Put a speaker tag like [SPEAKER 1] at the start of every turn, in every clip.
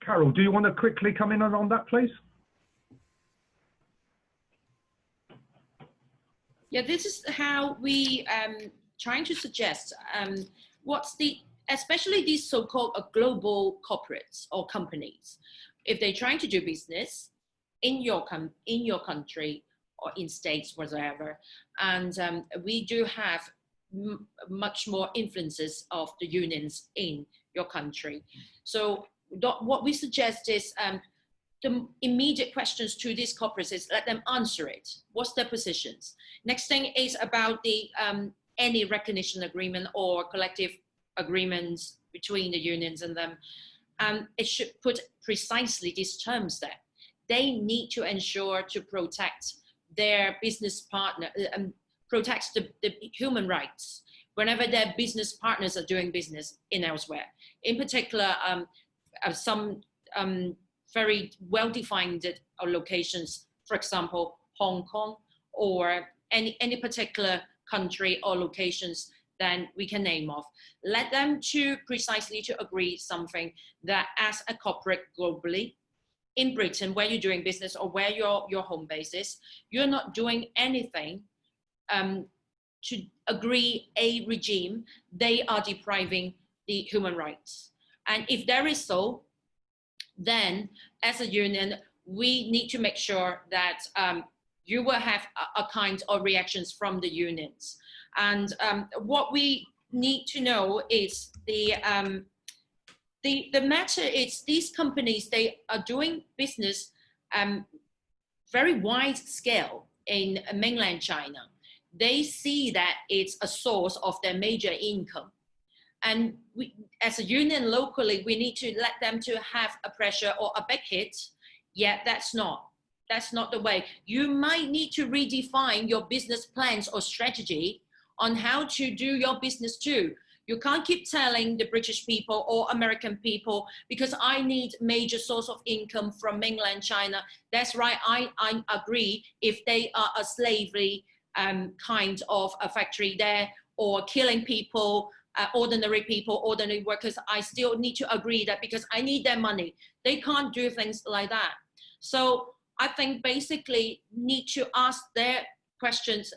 [SPEAKER 1] Carol, do you want to quickly come in on that, please?
[SPEAKER 2] Yeah, this is how we trying to suggest what's the, especially these so-called global corporates or companies, if they're trying to do business in your country or in states, whatever, and we do have much more influences of the unions in your country. So what we suggest is the immediate questions to these corporates is let them answer it. What's their positions? Next thing is about the any recognition agreement or collective agreements between the unions and them. It should put precisely these terms there. They need to ensure to protect their business partner, protect the human rights whenever their business partners are doing business in elsewhere. In particular, some very well-defined locations, for example, Hong Kong or any particular country or locations then we can name off. Let them to precisely to agree something that as a corporate globally, in Britain, where you're doing business or where your home base is, you're not doing anything to agree a regime, they are depriving the human rights. And if there is so, then as a union, we need to make sure that you will have a kind of reactions from the unions. And what we need to know is the matter is these companies, they are doing business very wide scale in mainland China. They see that it's a source of their major income. And we, as a union locally, we need to let them to have a pressure or a big hit. Yet that's not the way. You might need to redefine your business plans or strategy on how to do your business too. You can't keep telling the British people or American people, because I need major source of income from mainland China. That's right, I agree if they are a slavery kind of a factory there or killing people, ordinary people, ordinary workers, I still need to agree that because I need their money. They can't do things like that. So I think basically need to ask their questions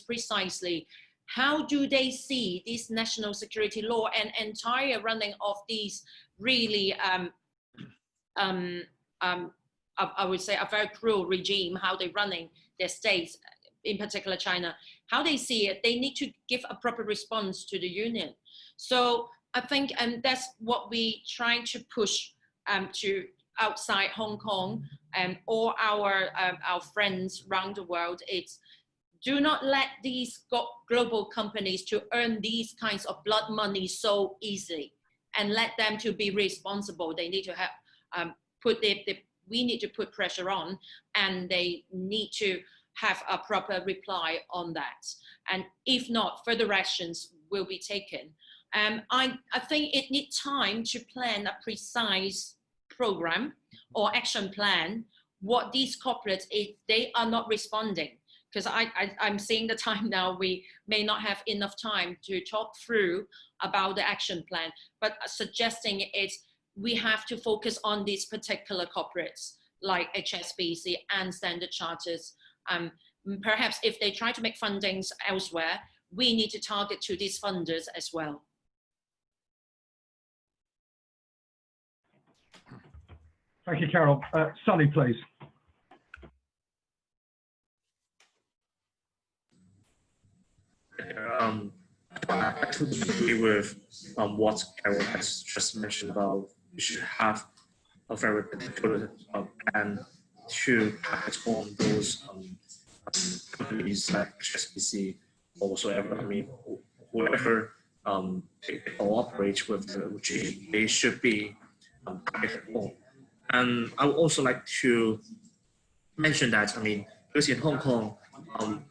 [SPEAKER 2] precisely. How do they see this national security law and entire running of these really, I would say a very cruel regime, how they're running their states, in particular China, how they see it, they need to give a proper response to the union. So I think, and that's what we trying to push to outside Hong Kong and all our friends around the world. It's do not let these global companies to earn these kinds of blood money so easily, and let them to be responsible. They need to have we need to put pressure on, and they need to have a proper reply on that. And if not, further actions will be taken. I think it needs time to plan a precise program or action plan, what these corporates, if they are not responding, because I'm seeing the time now, we may not have enough time to talk through about the action plan, but suggesting it's, we have to focus on these particular corporates like HSBC and Standard Chartered. Perhaps if they try to make fundings elsewhere, we need to target to these funders as well.
[SPEAKER 1] Thank you, Carol. Sunny, please.
[SPEAKER 3] I totally agree with what Carol has just mentioned about we should have a very particular plan to target on those companies like HSBC or whatsoever. I mean, whoever they cooperate with the regime, they should be targeted on. And I would also like to mention that, I mean, because in Hong Kong,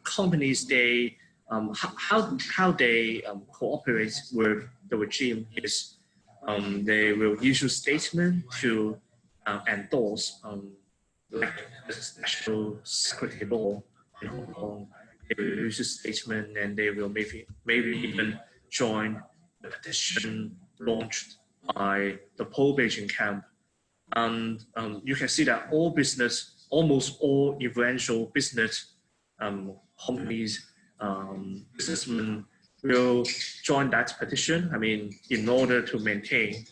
[SPEAKER 3] companies, they how they cooperate with the regime is they will issue a statement to endorse like the national security law in Hong Kong. They will issue a statement, and they will maybe even join the petition launched by the pro-Beijing camp And you can see that almost all influential business companies, businessmen will join that petition. I mean, in order to maintain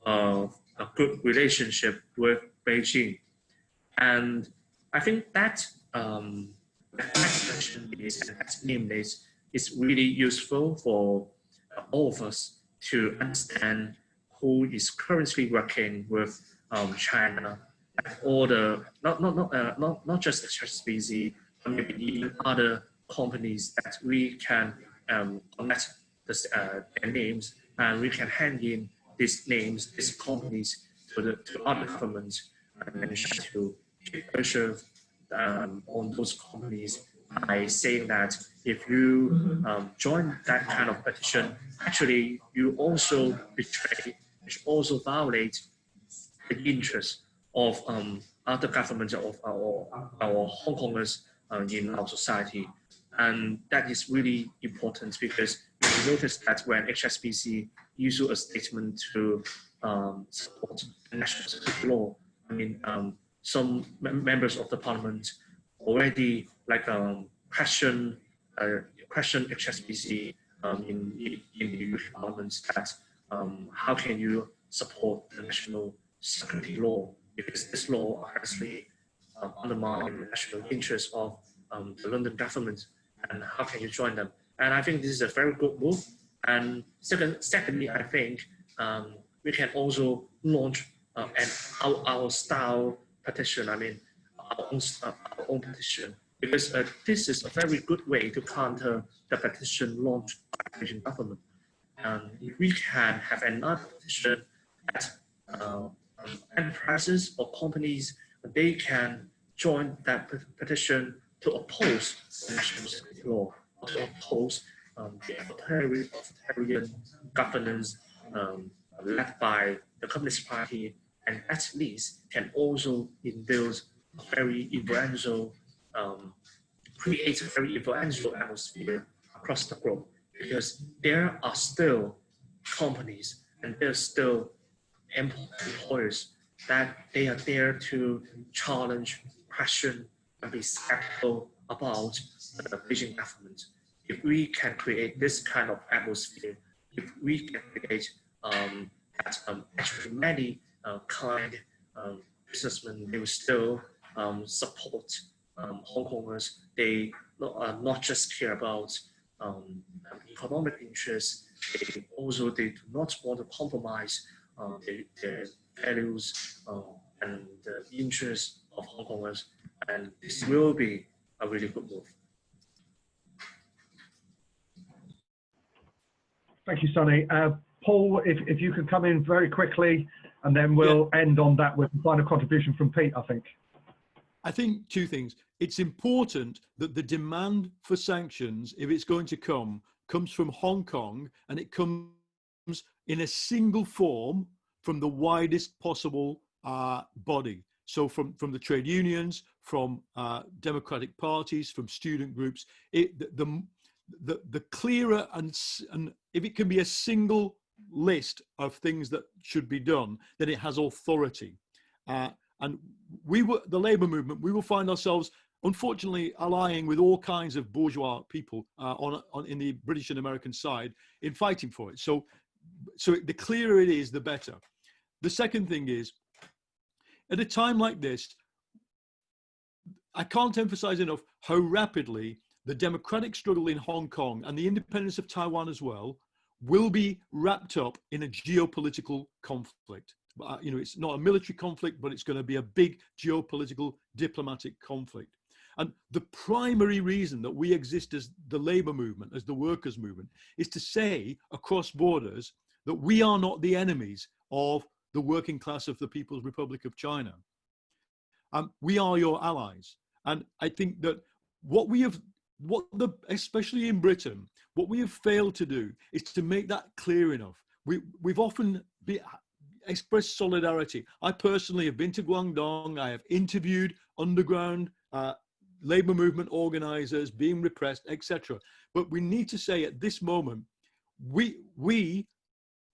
[SPEAKER 3] a good relationship with Beijing. And I think that that petition and that name is really useful for all of us to understand who is currently working with China, all the not just the HSBC, but maybe even other companies that we can connect their names, and we can hand in these names, these companies to other governments, and try to keep pressure on those companies by saying that if you join that kind of petition, actually you also betray, which also violate the interests of other governments of our Hong Kongers in our society. And that is really important because we notice that when HSBC issue a statement to support national security law, I mean, some members of the parliament already question HSBC in the UK Parliament that how can you support the national security law, because this law actually undermines the national interest of the London government, and how can you join them? And I think this is a very good move. And secondly, I think we can also launch our style petition. I mean, our own petition, because this is a very good way to counter the petition launched by the Asian government. If we can have another petition that enterprises or companies, they can join that petition to oppose the national security law, or to oppose the authoritarian governance led by the Communist Party, and at least can also induce a very influential, create a very influential atmosphere across the globe, because there are still companies and there are still employers that they are there to challenge, question, and be skeptical about the Beijing government. If we can create this kind of atmosphere, if we can create that actually many kind businessmen, they will still support Hong Kongers. They not just care about economic interests, they do not want to compromise their values and the interests of Hong Kongers, and this will be a really good move.
[SPEAKER 1] Thank you, Sonny. Paul, if you could come in very quickly, and then we'll end on that with the final contribution from Pete, I think.
[SPEAKER 4] I think two things. It's important that the demand for sanctions, if it's going to come, comes from Hong Kong, and it comes in a single form from the widest possible body. So from the trade unions, from democratic parties, from student groups. The clearer and if it can be a single list of things that should be done, then it has authority. And the Labour movement, we will find ourselves, unfortunately, allying with all kinds of bourgeois people in the British and American side in fighting for it. So the clearer it is, the better. The second thing is, at a time like this, I can't emphasize enough how rapidly the democratic struggle in Hong Kong and the independence of Taiwan as well will be wrapped up in a geopolitical conflict. It's not a military conflict, but it's going to be a big geopolitical diplomatic conflict. And the primary reason that we exist as the labor movement, as the workers' movement, is to say across borders that we are not the enemies of the working class of the People's Republic of China. We are your allies. And I think that especially in Britain, what we have failed to do is to make that clear enough. We've often expressed solidarity. I personally have been to Guangdong. I have interviewed underground labor movement organizers being repressed, etc. But we need to say at this moment, we,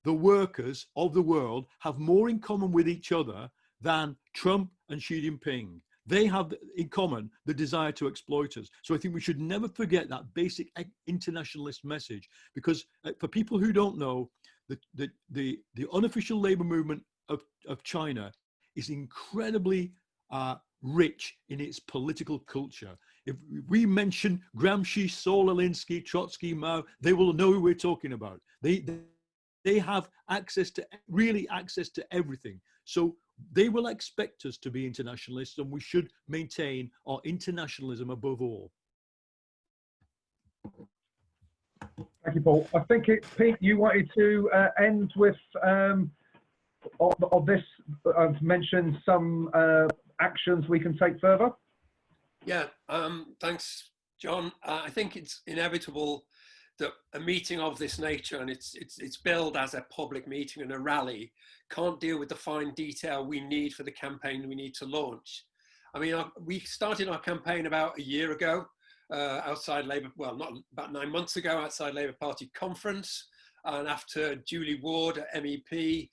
[SPEAKER 4] the workers of the world, have more in common with each other than Trump and Xi Jinping. They have in common the desire to exploit us. So I think we should never forget that basic internationalist message, because for people who don't know, the unofficial labor movement of China is incredibly rich in its political culture. If we mention Gramsci, Saul Alinsky, Trotsky, Mao, they will know who we're talking about. They have access to everything. So they will expect us to be internationalists, and we should maintain our internationalism above all.
[SPEAKER 1] Thank you, Paul. I think Pete, you wanted to end with of this. I've mentioned some actions we can take further.
[SPEAKER 5] Yeah, thanks, John. I think it's inevitable that a meeting of this nature, and it's billed as a public meeting and a rally, can't deal with the fine detail we need for the campaign we need to launch. I mean, we started our campaign about a year ago outside Labour, well, not about 9 months ago, outside Labour Party conference. And after Julie Ward, MEP,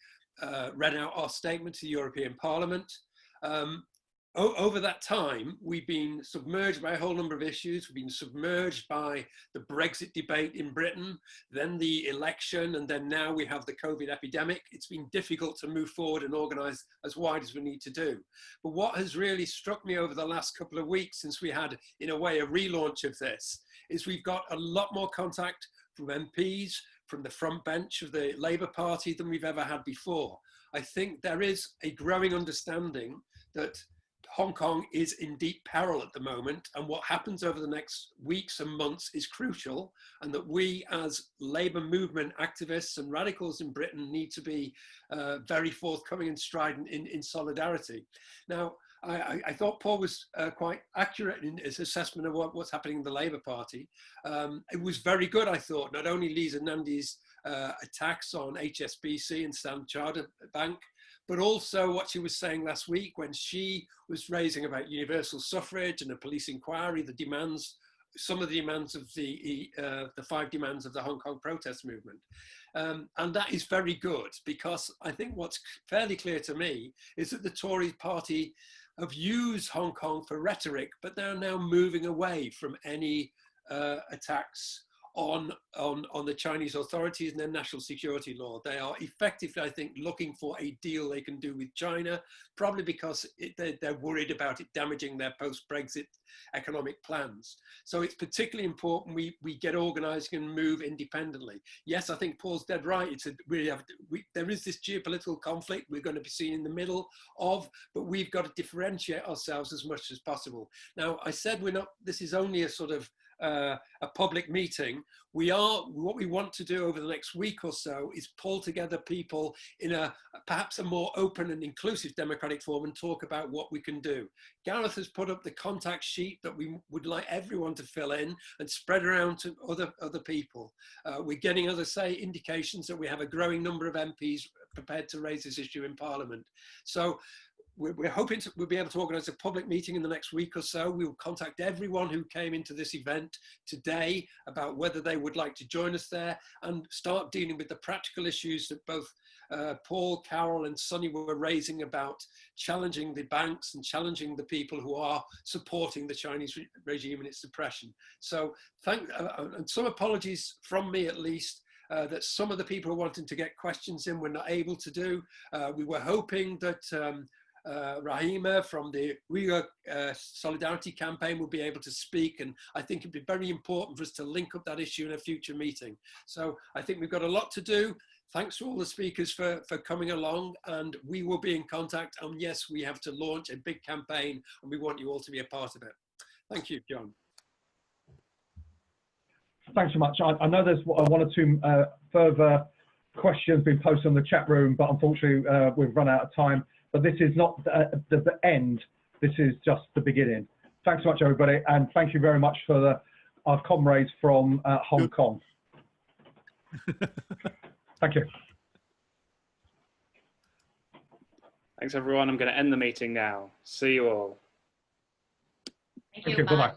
[SPEAKER 5] read out our statement to the European Parliament, over that time, we've been submerged by a whole number of issues. We've been submerged by the Brexit debate in Britain, then the election, and then now we have the COVID epidemic. It's been difficult to move forward and organise as wide as we need to do. But what has really struck me over the last couple of weeks, since we had, in a way, a relaunch of this, is we've got a lot more contact from MPs, from the front bench of the Labour Party than we've ever had before. I think there is a growing understanding that Hong Kong is in deep peril at the moment, and what happens over the next weeks and months is crucial, and that we as Labour movement activists and radicals in Britain need to be very forthcoming and strident in solidarity. Now, I thought Paul was quite accurate in his assessment of what's happening in the Labour Party. It was very good, I thought, not only Lisa Nandy's attacks on HSBC and Standard Chartered Bank, but also what she was saying last week when she was raising about universal suffrage and a police inquiry, the demands, some of the demands of the 5 demands of the Hong Kong protest movement. And that is very good, because I think what's fairly clear to me is that the Tory party have used Hong Kong for rhetoric, but they're now moving away from any attacks on the Chinese authorities and their national security law. They are effectively, I think, looking for a deal they can do with China, probably because they're worried about it damaging their post-Brexit economic plans. So it's particularly important we get organising and move independently. Yes, I think Paul's dead right. There is this geopolitical conflict we're going to be seen in the middle of, but we've got to differentiate ourselves as much as possible. Now, I said this is only a sort of a public meeting. What we want to do over the next week or so is pull together people in perhaps a more open and inclusive democratic form and talk about what we can do. Gareth has put up the contact sheet that we would like everyone to fill in and spread around to other people. We're getting, as I say, indications that we have a growing number of MPs prepared to raise this issue in Parliament. So we're hoping we'll be able to organise a public meeting in the next week or so. We will contact everyone who came into this event today about whether they would like to join us there, and start dealing with the practical issues that both Paul, Carol and Sonny were raising about challenging the banks and challenging the people who are supporting the Chinese regime and its suppression. So and some apologies from me at least, that some of the people who wanted to get questions in were not able to do. We were hoping that Rahima from the Uyghur Solidarity Campaign will be able to speak, and I think it'd be very important for us to link up that issue in a future meeting. So I think we've got a lot to do. Thanks to all the speakers for coming along, and we will be in contact. And yes, we have to launch a big campaign, and we want you all to be a part of it. Thank you, John.
[SPEAKER 1] Thanks so much. I know there's 1 or 2 further questions being posted on the chat room, but unfortunately we've run out of time. But this is not the end. This is just the beginning. Thanks so much, everybody. And thank you very much for our comrades from Hong Kong. Thank you.
[SPEAKER 6] Thanks, everyone. I'm going to end the meeting now. See you all.
[SPEAKER 2] Thank you. Bye-bye.